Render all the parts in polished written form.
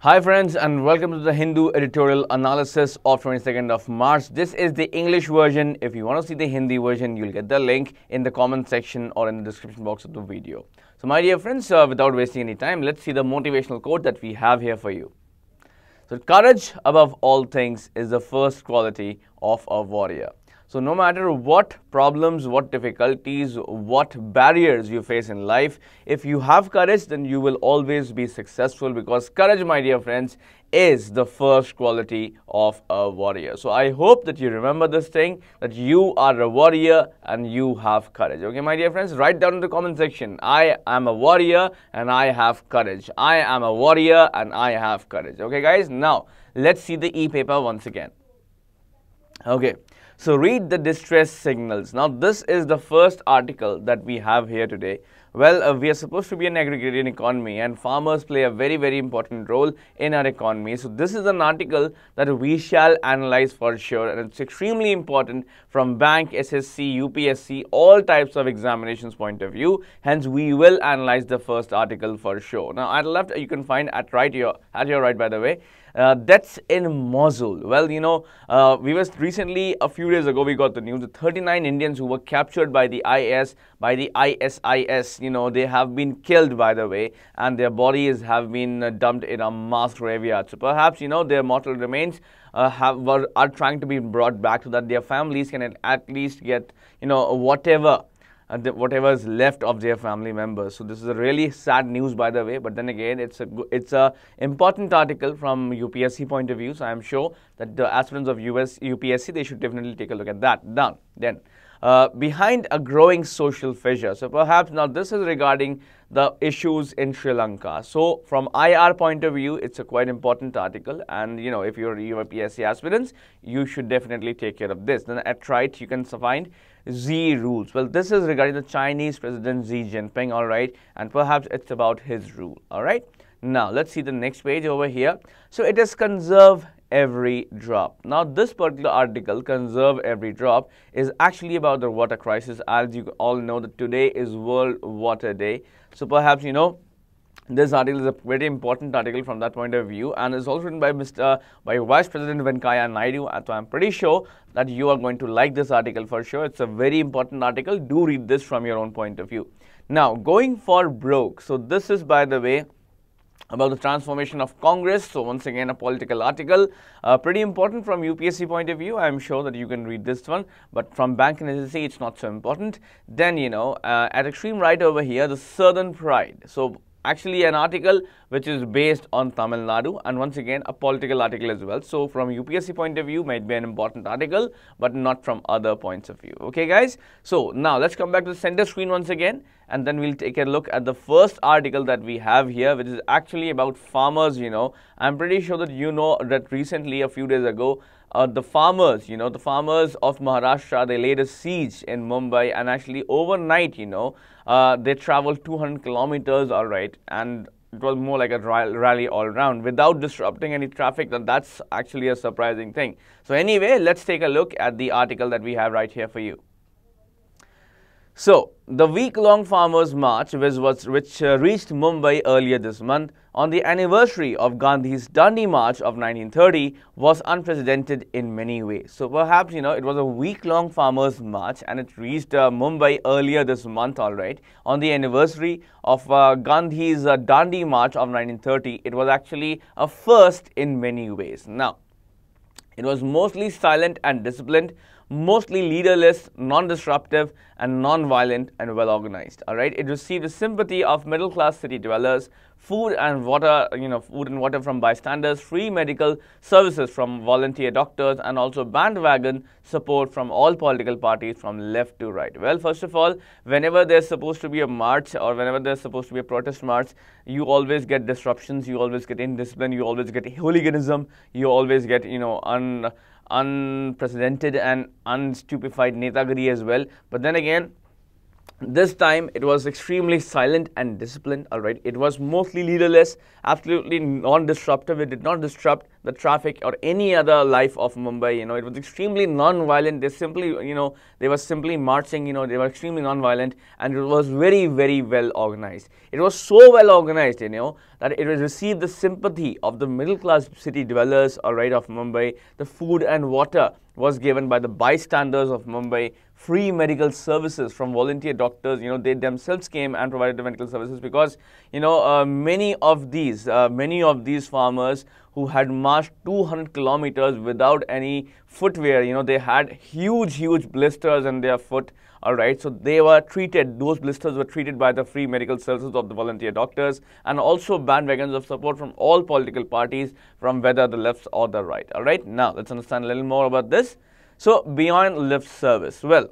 Hi friends, and welcome to the Hindu Editorial Analysis of 22nd of March. This is the English version. If you want to see the Hindi version, you'll get the link in the comment section or in the description box of the video. So my dear friends, without wasting any time, let's see the motivational quote that we have here for you. So courage above all things is the first quality of a warrior. So no matter what problems, what difficulties, what barriers you face in life, if you have courage, then you will always be successful, because courage, my dear friends, is the first quality of a warrior. So I hope that you remember this thing, that you are a warrior and you have courage. Okay, my dear friends, write down in the comment section, I am a warrior and I have courage. I am a warrior and I have courage. Okay guys, now let's see the e-paper once again. Okay. So read the distress signals. Now this is the first article that we have here today. Well, we are supposed to be an agrarian economy, and farmers play a very important role in our economy. So this is an article that we shall analyze for sure, and it's extremely important from bank, SSC, UPSC, all types of examinations point of view. Hence, we will analyze the first article for sure. Now at the left, you can find at your right, by the way, deaths in Mosul. Well, you know, we was recently, a few days ago, we got the news that 39 Indians who were captured by the ISIS, you know, they have been killed, by the way, and their bodies have been dumped in a mass graveyard. So perhaps, you know, their mortal remains are trying to be brought back so that their families can at least get, you know, whatever is left of their family members. So this is a really sad news, by the way, but then again, it's a important article from UPSC point of view. So I am sure that the aspirants of UPSC, they should definitely take a look at that. Then behind a growing social fissure. So perhaps now this is regarding the issues in Sri Lanka. So from IR point of view, it's a quite important article, and you know, if you're UPSC aspirants, you should definitely take care of this. Then at right, you can find Z rules. Well, this is regarding the Chinese President Xi Jinping, all right, and perhaps it's about his rule, all right. Now let's see the next page over here. So it is conserve every drop. Now this particular article, conserve every drop, is actually about the water crisis. As you all know, that today is World Water Day. So perhaps, you know, this article is a very important article from that point of view, and is also written by Vice President Venkaiah Naidu. So I'm pretty sure that you are going to like this article for sure. It's a very important article. Do read this from your own point of view. Now, going for broke. So this is, by the way, about the transformation of Congress. So once again, a political article, pretty important from UPSC point of view. I'm sure that you can read this one, but from bank and SSC, it's not so important. Then, you know, at extreme right over here, the Southern Pride. So actually an article which is based on Tamil Nadu, and once again a political article as well. So from UPSC point of view, might be an important article, but not from other points of view. Okay guys, so now let's come back to the center screen once again, and then we'll take a look at the first article that we have here, which is actually about farmers. You know, I'm pretty sure that you know that recently, a few days ago, the farmers, you know, the farmers of Maharashtra, they laid a siege in Mumbai, and actually overnight, you know, they traveled 200 kilometers, all right, and it was more like a rally all around without disrupting any traffic. That's actually a surprising thing. So anyway, let's take a look at the article that we have right here for you. So, the week-long farmers' march, which reached Mumbai earlier this month on the anniversary of Gandhi's Dandi March of 1930, was unprecedented in many ways. So, perhaps, you know, it was a week-long farmers' march, and it reached Mumbai earlier this month, all right, on the anniversary of Gandhi's Dandi March of 1930. It was actually a first in many ways. Now, it was mostly silent and disciplined, mostly leaderless, non-disruptive, and non-violent, and well-organized. All right, it received the sympathy of middle-class city dwellers, food and water from bystanders, free medical services from volunteer doctors, and also bandwagon support from all political parties from left to right. Well, first of all, whenever there's supposed to be a march, or whenever there's supposed to be a protest march, you always get disruptions, you always get indiscipline, you always get hooliganism, you always get, you know, unprecedented and unstupefied netagiri as well. But then again, this time it was extremely silent and disciplined, all right. It was mostly leaderless, absolutely non-disruptive. It did not disrupt the traffic or any other life of Mumbai. You know, it was extremely non-violent. They simply, you know, they were simply marching. You know, they were extremely non-violent, and it was very, very well organized. It was so well organized, you know, that it received the sympathy of the middle-class city dwellers, all right, of Mumbai. The food and water was given by the bystanders of Mumbai. Free medical services from volunteer doctors. You know, they themselves came and provided the medical services, because, you know, many of these farmers who had marched 200 kilometers without any footwear, you know, they had huge blisters in their foot. All right, so they were treated, those blisters were treated by the free medical services of the volunteer doctors, and also bandwagons of support from all political parties, from whether the left or the right. All right, now let's understand a little more about this. So, beyond lip service, well,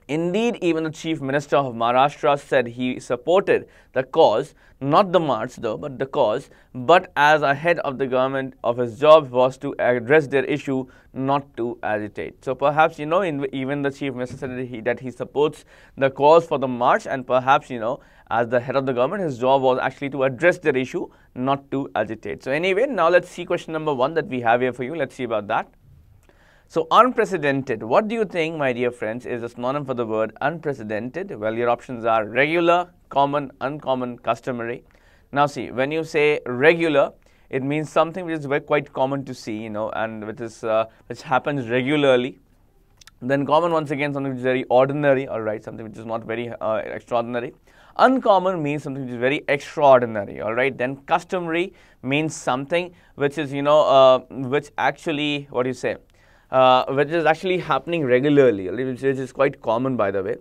indeed, even the Chief Minister of Maharashtra said he supported the cause, not the march though, but the cause, but as a head of the government of his job was to address their issue, not to agitate. So perhaps, you know, even the Chief Minister said that he supports the cause for the march, and perhaps, you know, as the head of the government, his job was actually to address their issue, not to agitate. So anyway, now let's see question number 1 that we have here for you. Let's see about that. So, unprecedented. What do you think, my dear friends, is a synonym for the word unprecedented? Well, your options are regular, common, uncommon, customary. Now, see, when you say regular, it means something which is quite common to see, you know, and which happens regularly. Then common, once again, something which is very ordinary, all right, something which is not very extraordinary. Uncommon means something which is very extraordinary, all right. Then customary means something which is, you know, which actually, what do you say? Which is actually happening regularly, which is quite common, by the way.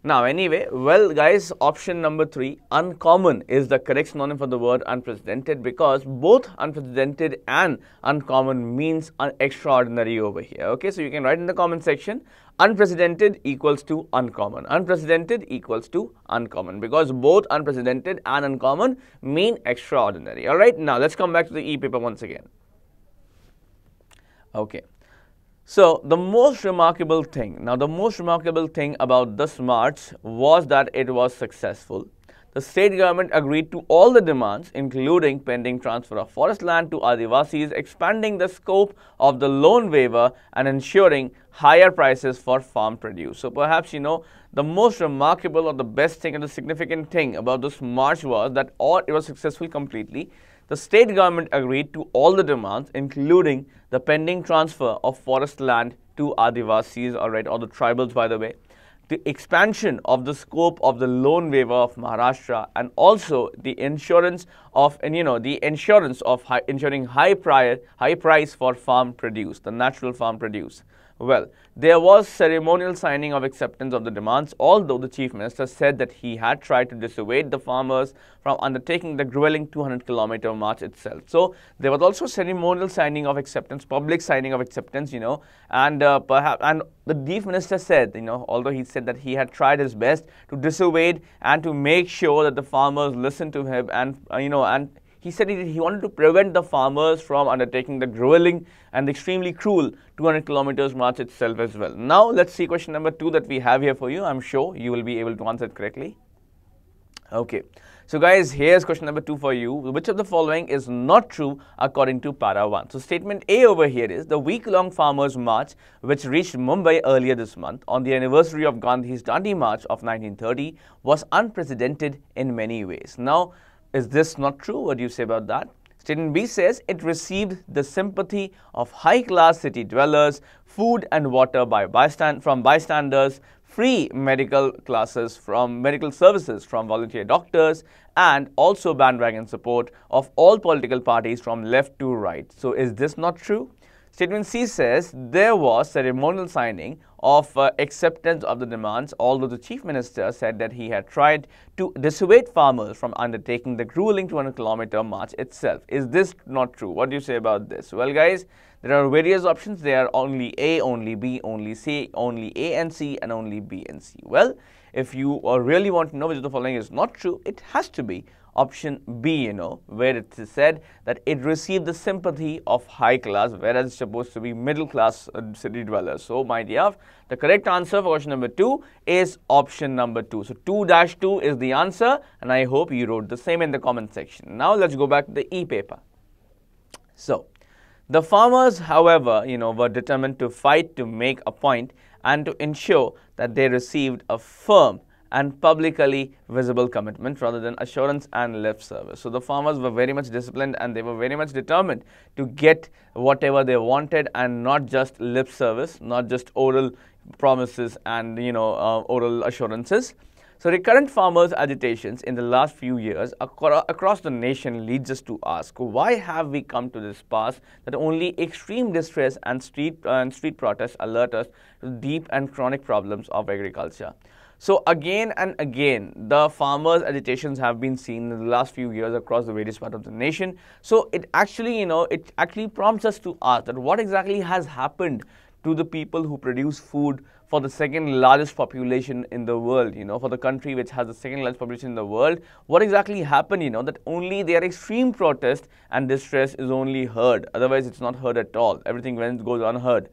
Now, anyway, well, guys, option number 3, uncommon, is the correct synonym for the word unprecedented, because both unprecedented and uncommon means extraordinary over here. Okay, so you can write in the comment section, unprecedented equals to uncommon, unprecedented equals to uncommon, because both unprecedented and uncommon mean extraordinary. All right, now let's come back to the e-paper once again. Okay. So, the most remarkable thing about this march was that it was successful. The state government agreed to all the demands, including pending transfer of forest land to Adivasis, expanding the scope of the loan waiver, and ensuring higher prices for farm produce. So, perhaps, you know, the most remarkable or the best thing and the significant thing about this march was that it was successful completely. The state government agreed to all the demands, including the pending transfer of forest land to Adivasis, all right, or the tribals, by the way, the expansion of the scope of the loan waiver of Maharashtra, and also the insurance of, ensuring high price for farm produce, the natural farm produce. Well, there was ceremonial signing of acceptance of the demands, although the Chief Minister said that he had tried to dissuade the farmers from undertaking the grueling 200-kilometer march itself. So, there was also ceremonial signing of acceptance, public signing of acceptance, you know, and the Chief Minister said, you know, although he said that he had tried his best to dissuade and to make sure that the farmers listened to him, and, and he said he wanted to prevent the farmers from undertaking the grueling and extremely cruel 200 kilometers march itself as well. Now, let's see question number 2 that we have here for you. I'm sure you will be able to answer it correctly. Okay. So, guys, here's question number 2 for you. Which of the following is not true according to para 1? So, statement A over here is the week-long farmers' march, which reached Mumbai earlier this month on the anniversary of Gandhi's Dandi March of 1930, was unprecedented in many ways. Now, is this not true? What do you say about that? Statement B says it received the sympathy of high-class city dwellers, food and water from bystanders, free medical services from volunteer doctors, and also bandwagon support of all political parties from left to right. So, is this not true? Statement C says there was ceremonial signing of acceptance of the demands, although the Chief Minister said that he had tried to dissuade farmers from undertaking the grueling 200-kilometer march itself. Is this not true? What do you say about this? Well, guys, there are various options. There are only A, only B, only C, only A and C, and only B and C. Well, if you really want to know which of the following is not true, it has to be option B, you know, where it is said that it received the sympathy of high class, whereas it's supposed to be middle class city dwellers. So, my dear, the correct answer for question number 2 is option number 2. So, 2-2 is the answer, and I hope you wrote the same in the comment section. Now, let's go back to the e-paper. So, The farmers, however, were determined to fight to make a point and to ensure that they received a firm and publicly visible commitment rather than assurance and lip service. So the farmers were very much disciplined and they were very much determined to get whatever they wanted and not just lip service, not just oral promises and oral assurances. So recurrent farmers' agitations in the last few years across the nation leads us to ask, why have we come to this pass that only extreme distress and street protests alert us to deep and chronic problems of agriculture? So again and again, the farmers' agitations have been seen in the last few years across the various parts of the nation. So it actually, it actually prompts us to ask that what exactly has happened to the people who produce food for the second largest population in the world, for the country which has the second largest population in the world. What exactly happened, that only their extreme protest and distress is only heard. Otherwise, it's not heard at all. Everything goes unheard.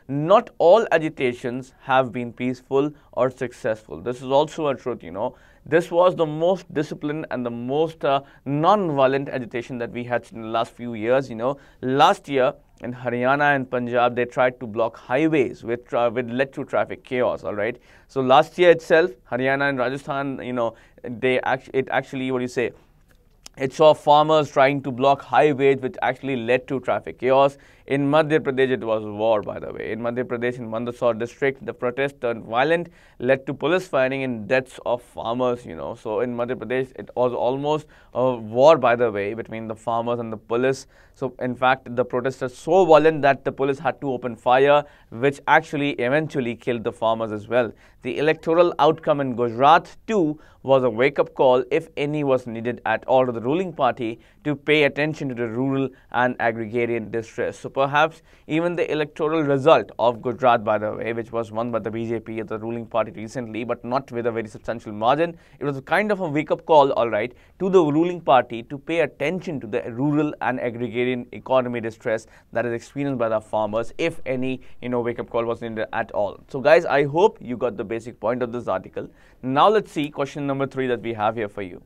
Not all agitations have been peaceful or successful. This is also a truth, This was the most disciplined and the most non-violent agitation that we had in the last few years, Last year, in Haryana and Punjab, they tried to block highways, which led to traffic chaos. All right. So last year itself, Haryana and Rajasthan, it saw farmers trying to block highways, which actually led to traffic chaos. In Madhya Pradesh, it was war, by the way. In Madhya Pradesh, in Mandsaur district, the protest turned violent, led to police firing and deaths of farmers, So in Madhya Pradesh, it was almost a war, by the way, between the farmers and the police. So in fact, the protest was so violent that the police had to open fire, which actually eventually killed the farmers as well. The electoral outcome in Gujarat too was a wake-up call, if any was needed at all, to the ruling party to pay attention to the rural and agrarian distress. So perhaps even the electoral result of Gujarat, by the way, which was won by the BJP, the ruling party recently, but not with a very substantial margin, it was a kind of a wake-up call, all right, to the ruling party to pay attention to the rural and agrarian economy distress that is experienced by the farmers, if any, wake-up call was needed at all. So guys, I hope you got the basic point of this article. Now let's see question number 3 that we have here for you.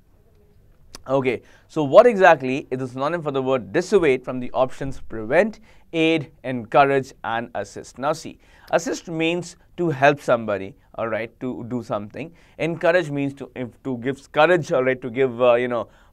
Okay, so what exactly is the synonym for the word dissuade from the options prevent, aid, encourage, and assist? Now see, assist means to help somebody, all right, to do something. Encourage means to give courage, all right, to give,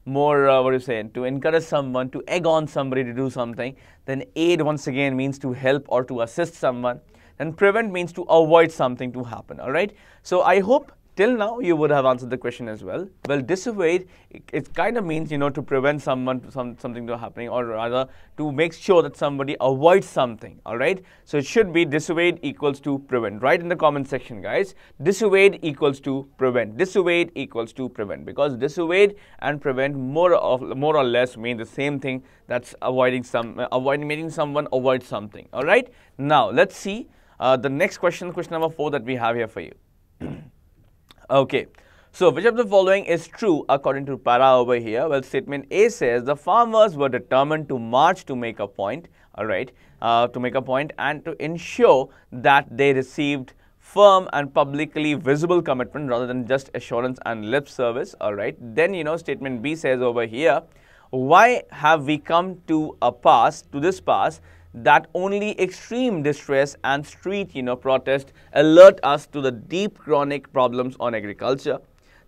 more, to encourage someone, to egg on somebody to do something. Then aid, once again, means to help or to assist someone. And prevent means to avoid something to happen, all right. So I hope till now you would have answered the question as well. Well, dissuade, it kind of means, to prevent something to happening, or rather to make sure that somebody avoids something, all right. So it should be dissuade equals to prevent. Write in the comment section, guys. Dissuade equals to prevent. Dissuade equals to prevent, because dissuade and prevent more or less mean the same thing. That's making someone avoid something, all right. Now let's see the next question number 4 that we have here for you. Okay, so which of the following is true according to para over here? Well, statement A says the farmers were determined to march to make a point, all right, to make a point and to ensure that they received firm and publicly visible commitment rather than just assurance and lip service, all right. Then, statement B says over here, why have we come to this pass that only extreme distress and street, protest alert us to the deep chronic problems on agriculture.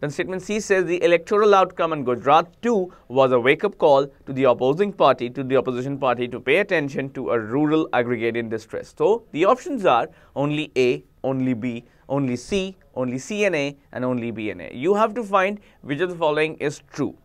Then statement C says the electoral outcome in Gujarat too was a wake-up call to the opposition party to pay attention to a rural agrarian distress. So the options are only A, only B, only C and A, and only B and A. You have to find which of the following is true.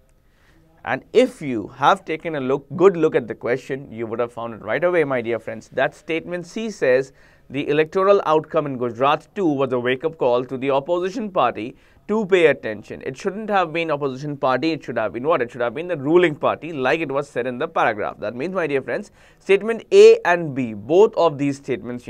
And if you have taken a good look at the question, you would have found it right away, my dear friends. That statement C says the electoral outcome in Gujarat too was a wake-up call to the opposition party to pay attention. It shouldn't have been opposition party. It should have been what? It should have been the ruling party, like it was said in the paragraph. That means, my dear friends, statement A and B, both of these statements,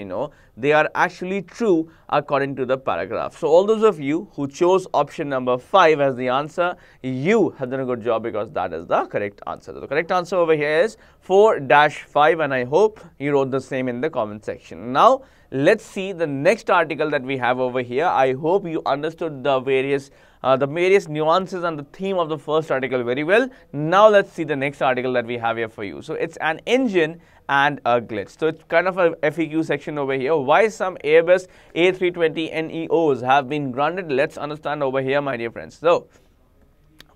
they are actually true according to the paragraph. So all those of you who chose option number 5 as the answer, you have done a good job, because that is the correct answer. So the correct answer over here is 4-5, and I hope you wrote the same in the comment section. Now, let's see the next article that we have over here. I hope you understood the various nuances and the theme of the first article very well. Now let's see the next article that we have here for you. So it's an engine and a glitch. So it's kind of a FAQ section over here. Why some Airbus A320 NEOs have been grounded? Let's understand over here, my dear friends. So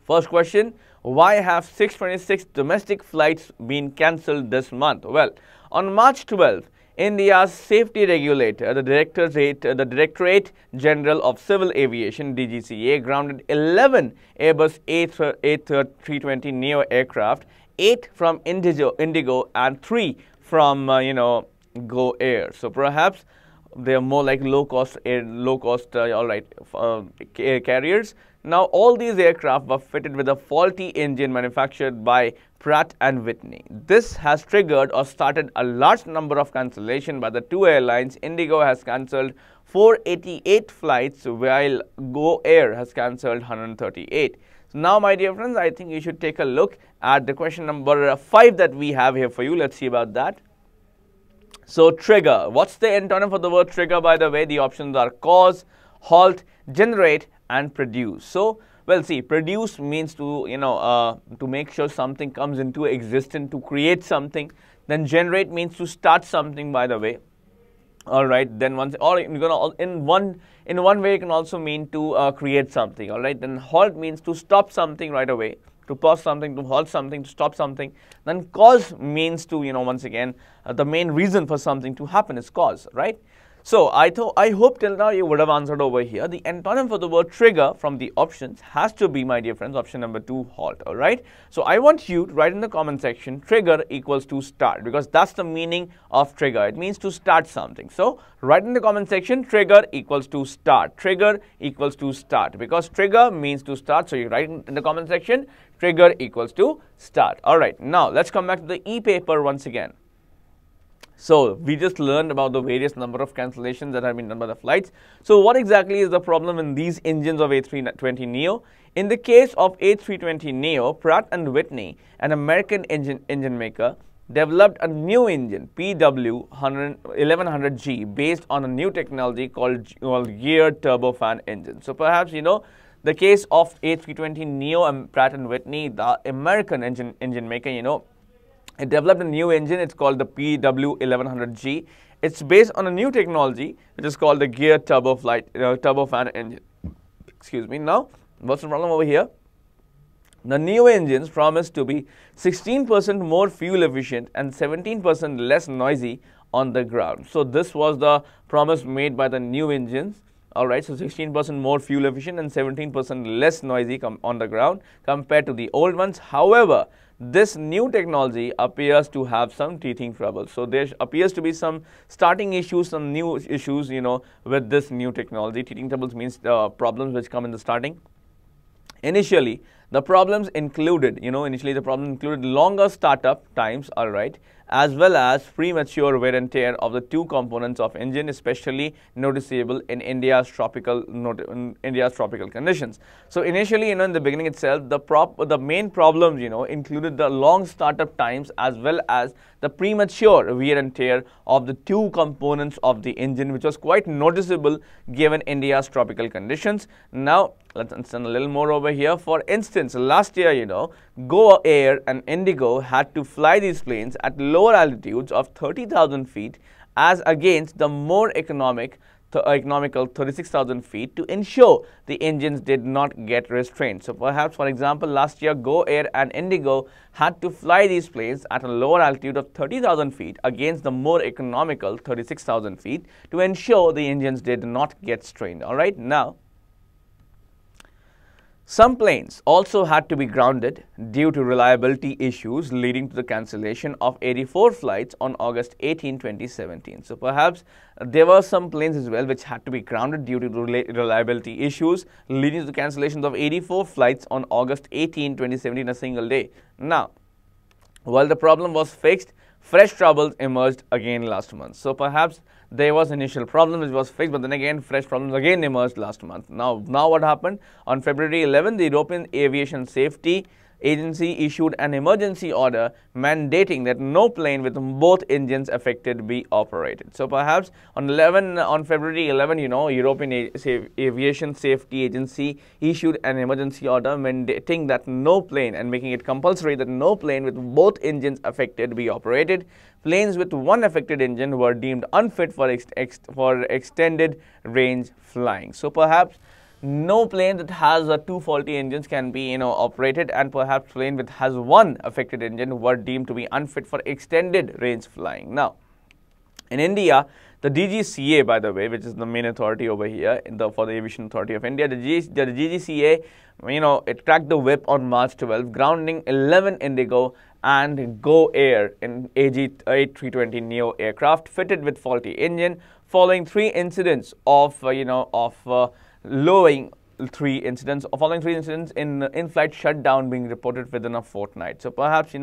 first question, why have 626 domestic flights been cancelled this month? Well, on March 12, India's safety regulator, the Directorate General of Civil Aviation (DGCA), grounded 11 Airbus A320 Neo aircraft, 8 from Indigo and 3 from Go Air. So perhaps they are more like low cost carriers. Now all these aircraft were fitted with a faulty engine manufactured by Pratt and Whitney. This has triggered or started a large number of cancellation by the two airlines. Indigo has cancelled 488 flights while Go Air has cancelled 138. So now, my dear friends, I think you should take a look at the question number 5 that we have here for you. Let's see about that. So trigger, what's the antonym for the word trigger, by the way? The options are cause, halt, generate and produce. So well, see, produce means to to make sure something comes into existence, to create something. Then generate means to start something, by the way. All right, then once, or in one way, it can also mean to create something. All right, then halt means to stop something right away, to pause something, to halt something, to stop something. Then cause means to once again the main reason for something to happen is cause, right? So I hope till now you would have answered over here. The antonym for the word trigger from the options has to be, my dear friends, option number 2, halt. All right. So I want you to write in the comment section trigger equals to start, because that's the meaning of trigger. It means to start something. So write in the comment section trigger equals to start. Trigger equals to start, because trigger means to start. So you write in the comment section trigger equals to start. All right. Now let's come back to the e-paper once again. So we just learned about the various number of cancellations that have been done by the flights. So what exactly is the problem in these engines of A320 Neo? In the case of A320 Neo, Pratt and Whitney, an American engine maker, developed a new engine, PW1100G, based on a new technology called geared turbofan engine. So perhaps the case of A320 Neo and Pratt and Whitney, the American engine maker, it developed a new engine. It's called the PW1100G. It's based on a new technology which is called the geared turbofan engine. Excuse me. Now, what's the problem over here? The new engines promise to be 16% more fuel efficient and 17% less noisy on the ground. So this was the promise made by the new engines. All right, so 16% more fuel efficient and 17% less noisy on the ground compared to the old ones. However, this new technology appears to have some teething trouble. So there appears to be some starting issues, some new issues, with this new technology. Teething troubles means problems which come in the starting. Initially, the problems included, longer startup times, all right, as well as premature wear and tear of the two components of engine, especially noticeable in India's tropical conditions. So initially, in the beginning itself, the main problems, included the long startup times as well as the premature wear and tear of the two components of the engine, which was quite noticeable given India's tropical conditions. Now, let's understand a little more over here. For instance, last year, Go Air and Indigo had to fly these planes at lower altitudes of 30,000 feet as against the more economical 36,000 feet to ensure the engines did not get restrained. So perhaps, for example, last year Go Air and Indigo had to fly these planes at a lower altitude of 30,000 feet against the more economical 36,000 feet to ensure the engines did not get strained. All right, now some planes also had to be grounded due to reliability issues, leading to the cancellation of 84 flights on August 18, 2017. So perhaps there were some planes as well which had to be grounded due to reliability issues, leading to the cancellations of 84 flights on August 18, 2017, a single day. Now, while the problem was fixed, fresh troubles emerged again last month. So perhaps there was initial problem which was fixed, but then again fresh problems again emerged last month. Now what happened? On February 11, the European Aviation Safety agency issued an emergency order mandating that no plane with both engines affected be operated. So perhaps on February 11, European Aviation Safety Agency issued an emergency order mandating that no plane and making it compulsory that no plane with both engines affected be operated. Planes with one affected engine were deemed unfit for extended range flying. So perhaps no plane that has two faulty engines can be operated, and perhaps plane with has one affected engine were deemed to be unfit for extended range flying. Now, in India, the DGCA, by the way, which is the main authority over here for the Aviation Authority of India, the DGCA, it cracked the whip on March 12, grounding 11 Indigo and Go Air in AG-320 Neo aircraft fitted with faulty engine, following three incidents following three incidents in in-flight shutdown being reported within a fortnight. So perhaps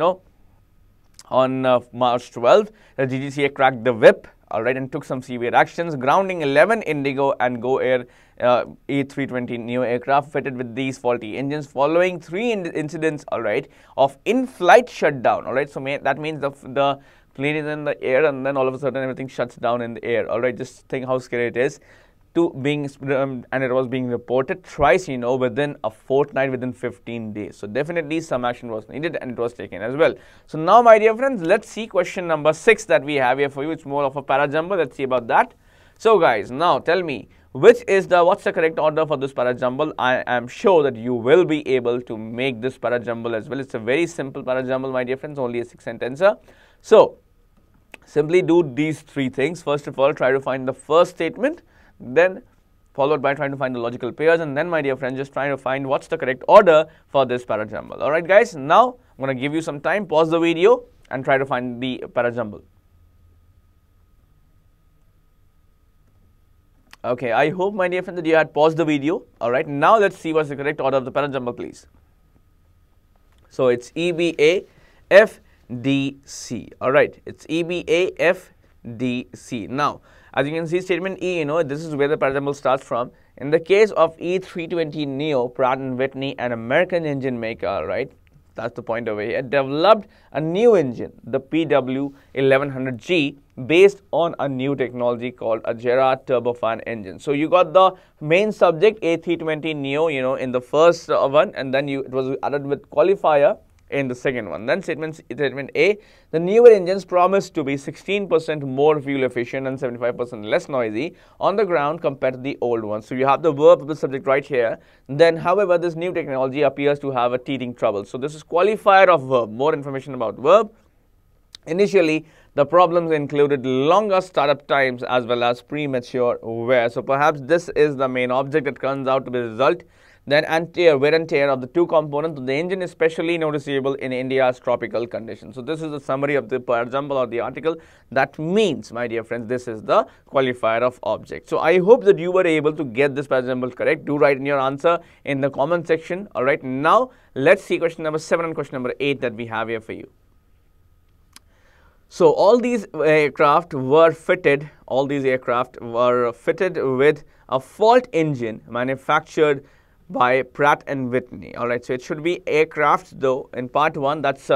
on March 12th, the DGCA cracked the whip, and took some severe actions, grounding 11 Indigo and Go Air A320 Neo aircraft fitted with these faulty engines, following three incidents, of in-flight shutdown. So that means the plane is in the air, and then all of a sudden everything shuts down in the air. Just think how scary it is. And it was being reported twice, within a fortnight, within 15 days. So definitely some action was needed, and it was taken as well. So now, my dear friends, let's see question number 6 that we have here for you. It's more of a parajumble. Let's see about that. So guys, now tell me, what's the correct order for this parajumble? I am sure that you will be able to make this parajumble as well. It's a very simple parajumble, my dear friends, only a 6-sentencer. So simply do these three things. First of all, try to find the first statement, then followed by trying to find the logical pairs, and then, my dear friends, just trying to find what's the correct order for this parajumble. Alright guys, now I'm going to give you some time, pause the video and try to find the parajumble. Okay, I hope, my dear friends, that you had paused the video. Alright, now let's see what's the correct order of the parajumble, please. So it's EBA FDC. Alright, it's EBA FDC. Now, as you can see, statement E, this is where the parajumble starts from. In the case of E320 Neo, Pratt & Whitney, an American engine maker, that's the point over here, developed a new engine, the PW1100G, based on a new technology called a Gerard turbofan engine. So you got the main subject, A320 Neo, in the first one, and then it was added with qualifier in the second one. Then statement A, the newer engines promise to be 16% more fuel efficient and 75% less noisy on the ground compared to the old ones. So you have the verb of the subject right here. Then, however, this new technology appears to have a teething trouble. So this is qualifier of verb. More information about verb. Initially, the problems included longer startup times as well as premature wear. So perhaps this is the main object that turns out to be the result. Then wear and tear of the two components of the engine is especially noticeable in India's tropical conditions. So this is the summary of the parajumble or the article. That means, my dear friends, this is the qualifier of object. So I hope that you were able to get this parajumble correct. Do write in your answer in the comment section. Alright, now let's see question number 7 and question number 8 that we have here for you. So all these aircraft were fitted with a fault engine manufactured by Pratt & Whitney. Alright, so it should be aircrafts, though in part 1, that's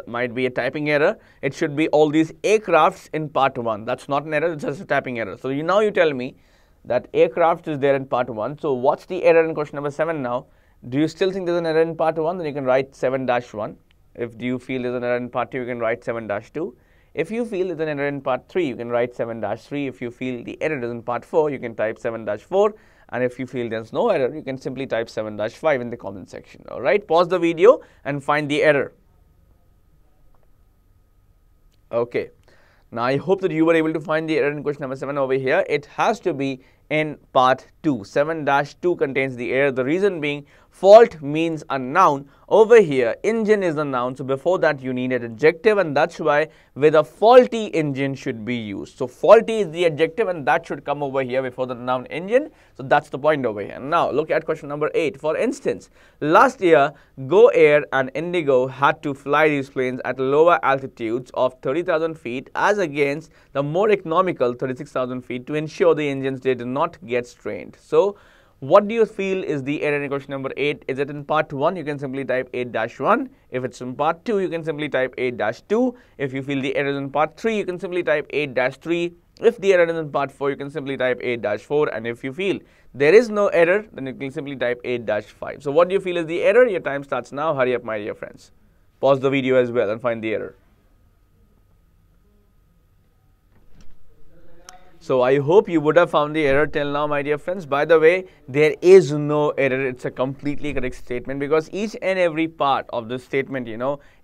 might be a typing error. It should be all these aircrafts in part 1. That's not an error, it's just a typing error. So now you tell me that aircraft is there in part 1. So what's the error in question number 7 now? Do you still think there's an error in part 1? Then you can write 7-1. If you feel there's an error in part 2, you can write 7-2. If you feel there's an error in part 3, you can write 7-3. If you feel the error is in part 4, you can type 7-4. And if you feel there's no error, you can simply type 7-5 in the comment section. Alright, pause the video and find the error. Okay, now I hope that you were able to find the error in question number 7 over here. It has to be in part 2. 7-2 contains the error. The reason being, fault means a noun. Over here, engine is a noun. So before that, you need an adjective, and that's why with a faulty engine should be used. So faulty is the adjective, and that should come over here before the noun engine. So that's the point over here. Now look at question number 8. For instance, last year, Go Air and Indigo had to fly these planes at lower altitudes of 30,000 feet as against the more economical 36,000 feet to ensure the engines did not get strained. So What do you feel is the error in question number 8? Is it in part 1? You can simply type 8-1. If it's in part 2, you can simply type 8-2. If you feel the error is in part 3, you can simply type 8-3. If the error is in part 4, you can simply type 8-4. And if you feel there is no error, then you can simply type 8-5. So what do you feel is the error? Your time starts now. Hurry up, my dear friends. Pause the video as well and find the error. So I hope you would have found the error till now, my dear friends. By the way, there is no error. It's a completely correct statement because each and every part of this statement,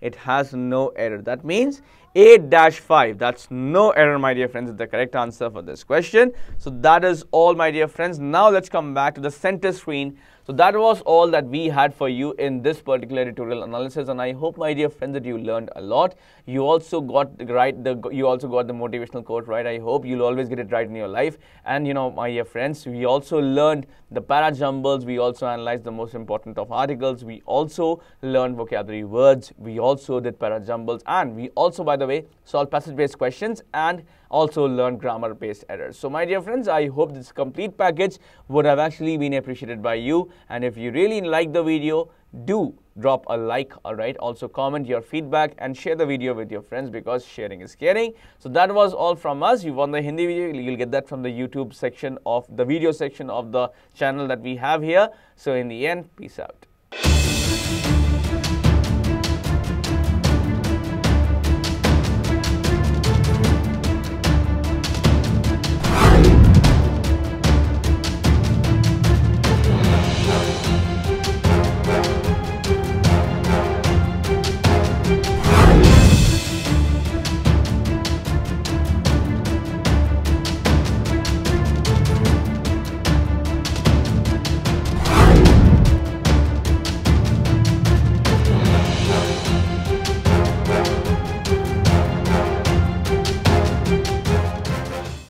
it has no error. That means 8-5. That's no error, my dear friends. Is the correct answer for this question. So that is all, my dear friends. Now let's come back to the center screen. So that was all that we had for you in this particular editorial analysis, and I hope, my dear friends, that you learned a lot. You also got the motivational quote right. I hope you'll always get it right in your life. And my dear friends, we also learned the parajumbles. We also analyzed the most important of articles. We also learned vocabulary words. We also did parajumbles, and we also, by the way, solved passage-based questions and also learned grammar-based errors. So, my dear friends, I hope this complete package would have actually been appreciated by you. And if you really like the video, do drop a like, alright. Also comment your feedback and share the video with your friends because sharing is caring. So that was all from us. You want the Hindi video, you'll get that from the YouTube section of the video section of the channel that we have here. So in the end, peace out.